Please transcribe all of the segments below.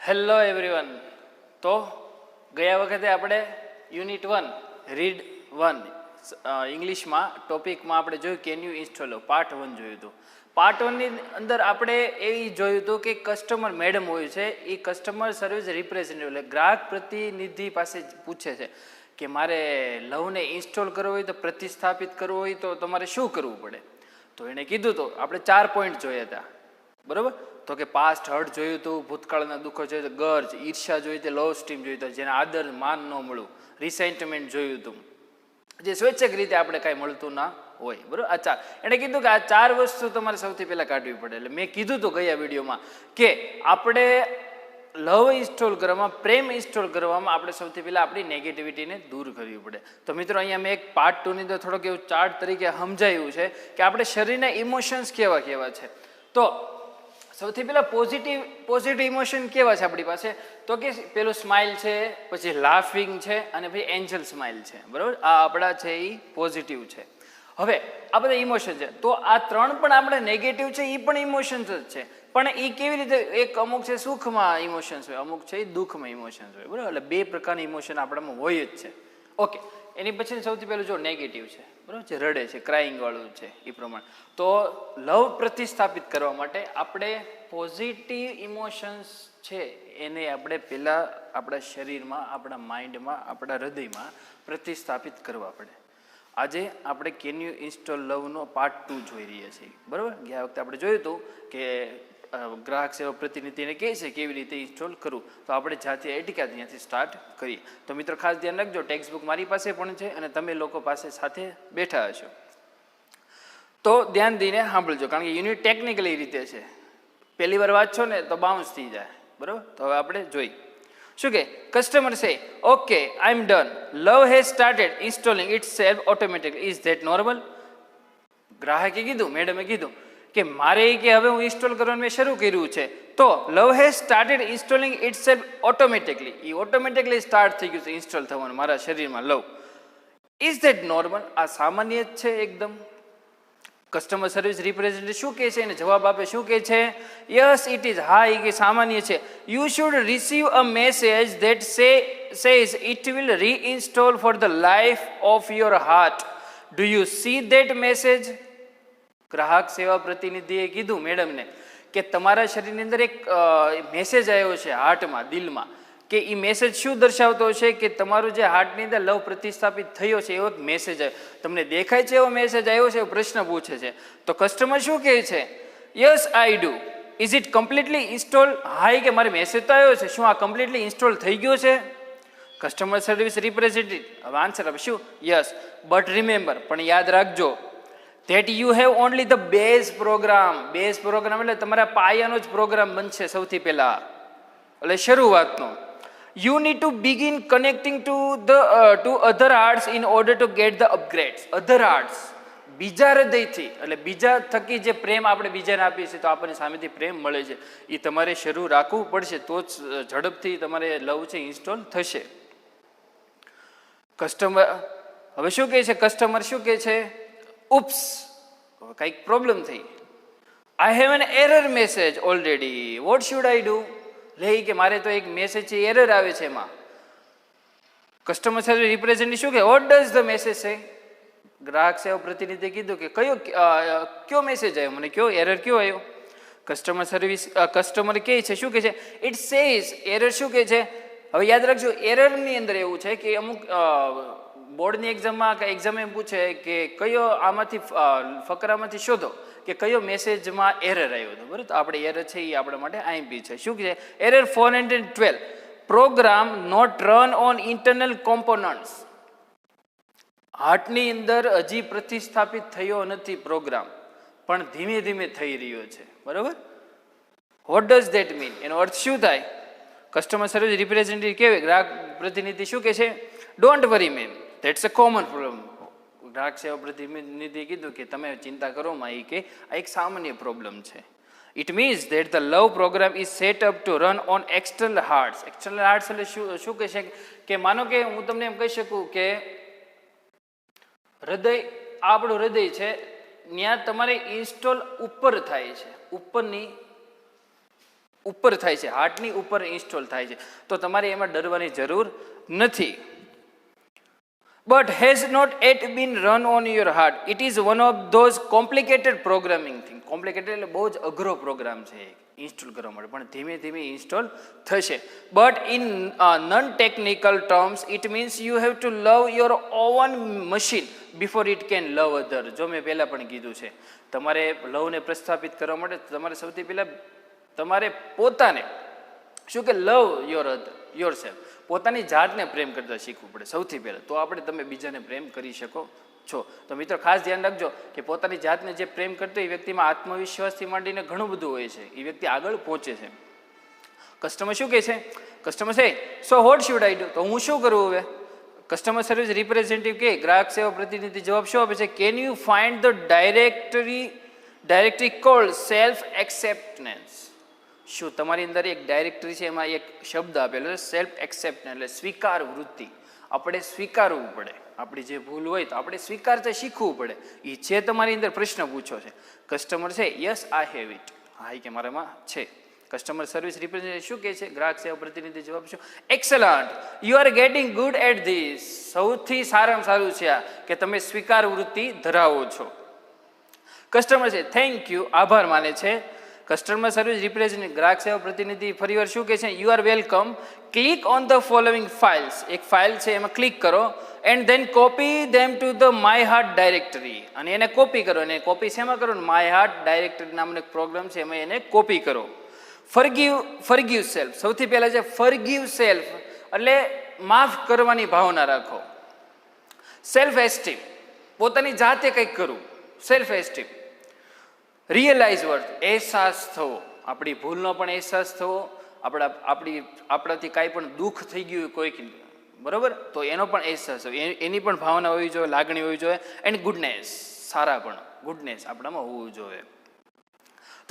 Hello everyone. તો ગયા વખતે આપણે યુનિટ 1 રીડ 1 ઇંગ્લિશમાં ટોપિકમાં આપણે જોયું કેન યુ ઇન્સ્ટોલ પાર્ટ 1 જોયું હતું. પાર્ટ 1ની અંદર આપણે એ જોયું હતું કે કસ્ટમર મેડમ હોય છે એ કસ્ટમર સર્વિસ રિપ્રેઝેન્ટેટિવ એટલે ગ્રાહક પ્રતિનિધિ પાસે પૂછે છે કે મારે લવને ઇન્સ્ટોલ કરવો હોય તો પ્રતિસ્થાપિત કરવો હોય તો તમારે શું કરવું પડે. તો એણે કીધું તો આપણે 4 પોઈન્ટ જોયા હતા, બરાબર. તો કે પાસ્ટ હર્ટ જોયું હતું, ભૂતકાળના દુઃખો જોયું હતું, ગર્જ ઈર્ષા જોઈ હતી, લવ સ્ટીમ જોયું હતું, જેને આદર માન ન મળ્યું, રિસેન્ટમેન્ટ જોયું હતું, જે સ્વૈચ્છિક રીતે આપણે કાંઈ મળતું ના હોય, બરાબર. આ 4 એણે કીધું કે આ 4 વસ્તુ તમારે સૌથી પહેલાં કાઢવી પડે. એટલે મેં કીધું હતું ગયા વિડીયોમાં કે આપણે લવ ઇન્સ્ટોલ કરવામાં, પ્રેમ ઇન્સ્ટોલ કરવામાં આપણે સૌથી પહેલાં આપણી નેગેટિવિટીને દૂર કરવી પડે. તો મિત્રો અહીંયા મેં એક પાર્ટ 2ની અંદર થોડોક એવું ચાર્ટ તરીકે સમજાયું છે કે આપણે શરીરના ઇમોશન્સ કેવા કેવા છે. તો સૌથી પહેલાં પોઝિટિવ ઇમોશન કેવા છે આપણી પાસે, તો કે પેલું સ્માઇલ છે, પછી લાફિંગ છે અને પછી એન્જલ સ્માઇલ છે, બરાબર. આ આપણા છે એ પોઝિટિવ છે. હવે આ બધા ઇમોશન છે, તો આ 3 પણ આપણે નેગેટિવ છે, એ પણ ઇમોશન્સ જ છે. પણ એ કેવી રીતે, એક અમુક છે સુખમાં ઇમોશન્સ હોય, અમુક છે એ દુઃખમાં ઇમોશન્સ હોય, બરાબર. એટલે 2 પ્રકારની ઇમોશન આપણામાં હોય જ છે. ઓકે, એની પછી સૌથી પહેલું જો નેગેટિવ છે, બરાબર, જે રડે છે, ક્રાઇંગ વાળું છે એ પ્રમાણે. તો લવ પ્રતિસ્થાપિત કરવા માટે આપણે પોઝિટિવ ઇમોશન્સ છે એને આપણે પહેલાં આપણા શરીરમાં, આપણા માઇન્ડમાં, આપણા હૃદયમાં પ્રતિસ્થાપિત કરવા પડે. આજે આપણે કેન યુ ઇન્સ્ટોલ લવનો પાર્ટ 2 જોઈ રહ્યા છીએ, બરાબર. ગયા વખતે આપણે જોયું હતું કે ગ્રાહક સેવા પ્રતિનિધિને કહે છે કેવી રીતે ઇન્સ્ટોલ કરવું. તો આપણે જ્યાંથી અટક્યા ત્યાંથી સ્ટાર્ટ કરીએ. તો મિત્રો ખાસ ધ્યાન રાખજો, ટેક્સ્ટ બુક મારી પાસે પણ છે અને તમે લોકો પાસે સાથે બેઠા હશો તો ધ્યાન દઈને સાંભળજો, કારણ કે યુનિટ ટેકનિકલી રીતે છે. પહેલી વાર વાંચશો ને તો બાઉન્સ થઈ જાય, બરાબર. તો હવે આપણે જોઈ શું કે customer says okay I am done, love has started installing its self automatically, is that normal. ગ્રાહકે કીધું, મેડમે કીધું કે મારે કે હવે હું ઇન્સ્ટોલ કરવાનું મેં શરૂ કર્યું છે, તો love has started installing its self automatically, એ ઓટોમેટિકલી સ્ટાર્ટ થઈ ગયું છે ઇન્સ્ટોલ થવાનું મારા શરીરમાં લવ. ઇઝ ધેટ નોર્મલ, આ સામાન્ય જ છે એકદમ. કસ્ટમર સર્વિસ રિપ્રેઝેન્ટેટિવ શું કહે છે, એને જવાબ આપે શું કહે છે, યસ ઇટ ઇઝ, હા એ કે સામાન્ય છે. You should receive a message that says it will reinstall for the life of your heart. Do you see that message. ગ્રાહક સેવા પ્રતિનિધિએ કીધું મેડમને કે તમારા શરીરની અંદર એક મેસેજ આવ્યો છે હાર્ટમાં, દિલમાં, કે એ મેસેજ શું દર્શાવતો છે કે તમારું જે હાર્ટની અંદર લવ પ્રતિસ્થાપિત થયો છે એવો એક મેસેજ આવ્યો. તમને દેખાય છે એવો મેસેજ આવ્યો છે, એવો પ્રશ્ન પૂછે છે. તો કસ્ટમર શું કહે છે, yes I do. Is it completely install, હા કે મારે મેસેજ તો આવ્યો છે, શું આ કમ્પ્લીટલી ઇન્સ્ટોલ થઈ ગયો છે. કસ્ટમર સર્વિસ રિપ્રેઝેન્ટેટિવ હવે આન્સર આપે શું, યસ બટ રિમેમ્બર, પણ યાદ રાખજો that you have only the base program. Base program એટલે તમારા પાયાનો જ પ્રોગ્રામ બનશે સૌથી પહેલા, એટલે શરૂઆતનો. You need to begin connecting to other hearts in order to get the upgrades. Other hearts, બીજા હૃદયથી, એટલે બીજા થકી જે પ્રેમ આપણે બીજાને આપીએ છીએ તો આપણને સામેથી પ્રેમ મળે છે, એ તમારે શરૂ રાખવું પડશે, તો જ ઝડપથી તમારે લવ છે ઇન્સ્ટોલ થશે. કસ્ટમર હવે શું કહે છે, કસ્ટમર શું કહે છે, ઉપ્સ કંઈક પ્રોબ્લેમ થઈ. I have an error message already, what should I do. લે કે મારે તો એક મેસેજ છે, એરર આવે છે એમાં. કસ્ટમર સર્વિસ રિપ્રેઝેન્ટેટિવ શું કે વોટ ડઝ ધ મેસેજ સે. ગ્રાહક સેવા પ્રતિનિધિએ કીધું કે કયો મેસેજ આવ્યો, મને કયો એરર કયો આવ્યો. કસ્ટમર કહે છે શું કહે છે, ઇટ સેઝ, એરર શું કહે છે. હવે યાદ રાખજો, એરરની અંદર એવું છે કે અમુક બોર્ડની એક્ઝામમાં એક્ઝામ એમ પૂછે કે કયો આમાંથી ફકરામાંથી શોધો કે કયો મેસેજમાં એરર આવ્યો હતો, બરાબર. તો આપણે એરર છે એ આપણા માટે આઈએમપી છે. શું છે error 412, program not run on internal components. હાર્ટની અંદર હજી પ્રતિસ્થાપિત થયો નથી પ્રોગ્રામ, પણ ધીમે ધીમે થઈ રહ્યો છે, બરાબર. વોટ ડઝ ધેટ મીન, એનો અર્થ શું થાય. કસ્ટમર સર્વિસ રિપ્રેઝેન્ટેટિવ કહેવાય, ગ્રાહક પ્રતિનિધિ શું કહે છે, don't worry ma'am, that's a common problem. ગ્રાહક સેવા પ્રતિનિધિએ કીધું કે તમે ચિંતા કરો માં, એ કે આ એક સામાન્ય પ્રોબ્લેમ છે. It means that the love program is set up to run on external hearts. External hearts એટલે શું કહે છે કે માનો કે હું તમને એમ કહી શકું કે હૃદય, આપણું હૃદય છે, ત્યાં તમારે ઇન્સ્ટોલ ઉપર થાય છે, ઉપરની ઉપર થાય છે, હાર્ટની ઉપર ઇન્સ્ટોલ થાય છે, તો તમારે એમાં ડરવાની જરૂર નથી. But has not yet been run on your heart. It is one of those complicated programming thing. Complicated એટલે બહુ જ અઘરો પ્રોગ્રામ છે ઇન્સ્ટોલ કરવા માટે, પણ ધીમે ધીમે ઇન્સ્ટોલ થશે. But in non-technical terms, it means you have to love your own machine before it can love other. જો મેં પહેલાં પણ કીધું છે, તમારે લવને પ્રસ્થાપિત કરવા માટે તમારે સૌથી પહેલાં તમારે પોતાને શું કે લવ યોર સેલ્ફ, પોતાની જાતને પ્રેમ કરતા શીખવું પડે સૌથી પહેલાં, તો આપણે તમે બીજાને પ્રેમ કરી શકો છો. તો મિત્રો ખાસ ધ્યાન રાખજો કે પોતાની જાતને જે પ્રેમ કરતો એ વ્યક્તિમાં આત્મવિશ્વાસથી માંડીને ઘણું બધું હોય છે, એ વ્યક્તિ આગળ પહોંચે છે. કસ્ટમર શું કહે છે? કસ્ટમર છે so what should I do, તો હું શું કરું હવે? કસ્ટમર સર્વિસ રિપ્રેઝેન્ટેટિવ કે ગ્રાહક સેવા પ્રતિનિધિ જવાબ શું આપે છે? Can you find the directory cold self acceptance. શું તમારી અંદર એક ડાયરેક્ટરી છે, એમાં એક શબ્દ આપેલો છે સેલ્ફ એક્સેપ્ટન્સ, એટલે સ્વીકાર વૃત્તિ. આપણે સ્વીકારવું પડે, આપણી જે ભૂલ હોય તો આપણે સ્વીકારતા શીખવું પડે. એ છે તમારી અંદર. પ્રશ્ન પૂછો છે કસ્ટમર છે યસ આઈ હેવ ઇટ, હા કે મારામાં છે. કસ્ટમર સર્વિસ રિપ્રેઝેન્ટેટિવ શું કહે છે? ગ્રાહક સેવા પ્રતિનિધિ જવાબ શું? Excellent, you are getting good at this. સૌથી સારામાં સારું છે આ કે તમે સ્વીકાર વૃત્તિ ધરાવો છો. કસ્ટમર છે થેન્ક યુ, આભાર માને છે. કસ્ટમર સર્વિસ રિપ્રેઝેન્ટેટિવ ગ્રાહક સેવા પ્રતિનિધિ ફરીવાર શું કહે છે? You are welcome, click on the following files. એક ફાઇલ છે એમાં ક્લિક કરો, and then copy them to the my heart directory. અને એને કોપી કરો, અને કોપી શેમાં કરો? માય હાર્ટ ડાયરેક્ટરી નામનો એક પ્રોગ્રામ છે એમાં એને કોપી કરો. ફરગીવ સેલ્ફ, સૌથી પહેલા છે ફરગીવ સેલ્ફ એટલે માફ કરવાની ભાવના રાખો. સેલ્ફ એસ્ટીમ, પોતાની જાતે કંઈક કરવું, સેલ્ફ એસ્ટીમ. રિયલાઇઝ વર્થ, અહેસાસ થવો, આપણી ભૂલનો પણ અહેસાસ થવો, આપણાથી કાંઈ પણ દુઃખ થઈ ગયું કોઈક, બરોબર, તો એનો પણ અહેસાસ થવો, એની પણ ભાવના હોવી જોઈએ, લાગણી હોવી જોઈએ. એન્ડ ગુડનેસ, સારા પણ ગુડનેસ આપણામાં હોવું જોઈએ.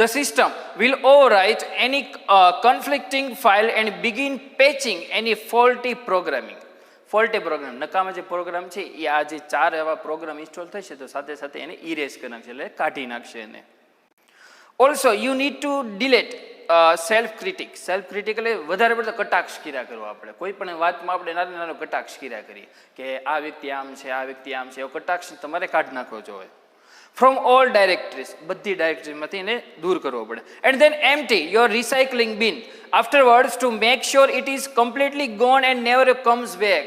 The system will overwrite any conflicting file and begin patching any faulty programming. નકામા જે પ્રોગ્રામ છે એ આ જે 4 એવા પ્રોગ્રામ ઇન્સ્ટોલ થશે તો સાથે સાથે એને ઇરેઝ કરી નાખશે, એટલે કાઢી નાખશે એને. Also you need to delete self critic. Self critic એટલે વધારે પડતા કટાક્ષ કર્યા કરવો. આપણે કોઈ પણ વાતમાં આપણે નાનો કટાક્ષ કર્યા કરીએ કે આ વ્યક્તિ આમ છે, આ વ્યક્તિ આમ છે, એવો કટાક્ષ તમારે કાઢી નાખવો જોઈએ. ફ્રોમ ઓલ ડાયરેક્ટરીઝ, બધી ડાયરેક્ટરીઝમાંથી એને દૂર કરવો પડે. And then empty your recycling bin afterwards to make sure it is completely gone and never comes back.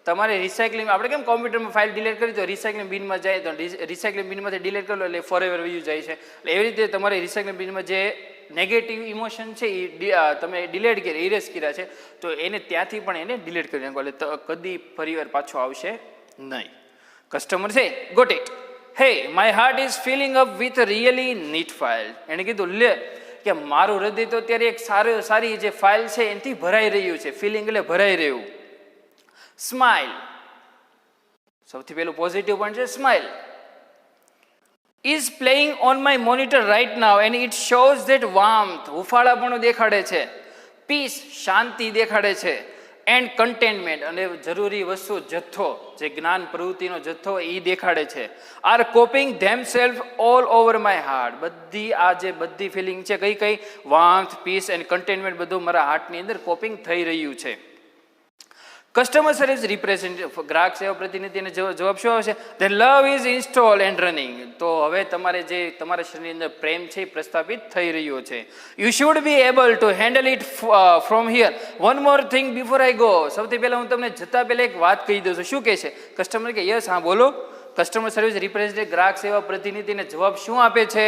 તમારે રિસાયકલિંગ, આપણે કેમ કોમ્પ્યુટરમાં ફાઇલ ડિલીટ કરી તો રિસાયકલિંગ બિનમાં જાય, તો રિસાયકલિંગ બિનમાંથી ડિલીટ કરો એટલે ફોરએવર વ્યૂ જાય છે. એટલે એવી રીતે તમારે રિસાયકલિંગ બિનમાં જે નેગેટિવ ઇમોશન છે એ તમે ડિલીટ કર્યા, ઇરેઝ કર્યા છે, તો એને ત્યાંથી પણ એને ડિલીટ કરી નાખો, એટલે કદી ફરીવાર પાછો આવશે નહીં. કસ્ટમર છે got it, hey my heart is filling up with really neat file. એણે કીધું લે કે મારું હૃદય તો અત્યારે એક સારી જે ફાઇલ છે એનાથી ભરાઈ રહ્યું છે. ફિલિંગ એટલે ભરાઈ રહ્યું. સ્માઇલ, સૌથી પહેલું પોઝિટિવ પોઈન્ટ છે smile. Is playing on my monitor right now and it shows that warmth, હુફાળાપણું દેખાડે છે. પીસ, શાંતિ દેખાડે છે. એન્ડ કન્ટેનમેન્ટ, અને જરૂરી વસ્તુ જથ્થો, જે જ્ઞાન પ્રવૃત્તિનો જથ્થો એ દેખાડે છે. Are coping them self all over my heart. બધી આ જે બધી ફિલિંગ છે કઈ વાર્મથ, પીસ એન્ડ કન્ટેનમેન્ટ બધું મારા હાર્ટની અંદર કોપિંગ થઈ રહ્યું છે. કસ્ટમર સર્વિસ રિપ્રેઝેન્ટેટિવ ગ્રાહક સેવા પ્રતિનિધિને જવાબ શું આવશે? Then love is install and running. તો હવે તમારે જે તમારા શરીરની અંદર પ્રેમ છે એ પ્રસ્થાપિત થઈ રહ્યો છે. You should be able to handle it from here. One more thing before I go. સૌથી પહેલાં હું તમને જતા પહેલાં એક વાત કહી દઉં છું. શું કહે છે કસ્ટમર? કે યસ, હા બોલો. કસ્ટમર સર્વિસ રિપ્રેઝેન્ટેટિવ ગ્રાહક સેવા પ્રતિનિધિને જવાબ શું આપે છે?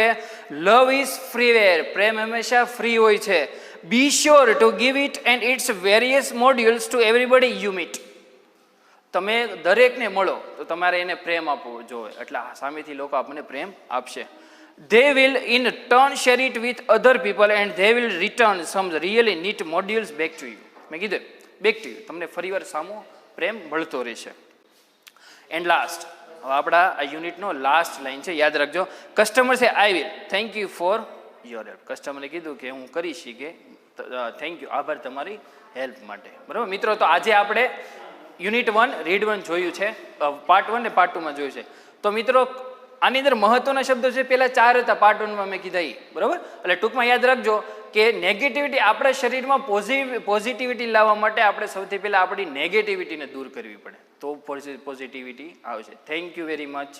Love is ફ્રીવેર. પ્રેમ હંમેશા ફ્રી હોય છે. Be sure to give it and its various modules to everybody you meet. તમે દરેકને મળો તો તમારે એને પ્રેમ આપવો જોઈએ, એટલે સામેથી લોકો આપણને પ્રેમ આપશે. They will in turn share it with other people and they will return some really neat modules back to you. મેં કીધું back to you, તમને ફરીવાર સામો પ્રેમ મળતો રહેશે. એન્ડ લાસ્ટ, હવે આપણા આ યુનિટનો લાસ્ટ લાઈન છે, યાદ રાખજો. કસ્ટમર છે I will thank you for your help. કસ્ટમરે કીધું કે હું કરી શીખે, થેન્ક યુ, આભાર તમારી હેલ્પ માટે. બરાબર મિત્રો, તો આજે આપણે યુનિટ 1 રીડ 1 જોયું છે, પાર્ટ 1 ને પાર્ટ 2 માં જોયું છે. તો મિત્રો આની અંદર મહત્વના શબ્દો છે, પેલા 4 હતા પાર્ટ 1 માં મેં કીધા, બરાબર. એટલે ટૂંકમાં યાદ રાખજો કે નેગેટિવિટી આપણા શરીરમાં પોઝિટિવિટી લાવવા માટે આપણે સૌથી પહેલાં આપણી નેગેટિવિટીને દૂર કરવી પડે, તો પોઝિટિવિટી આવશે. Thank you very much.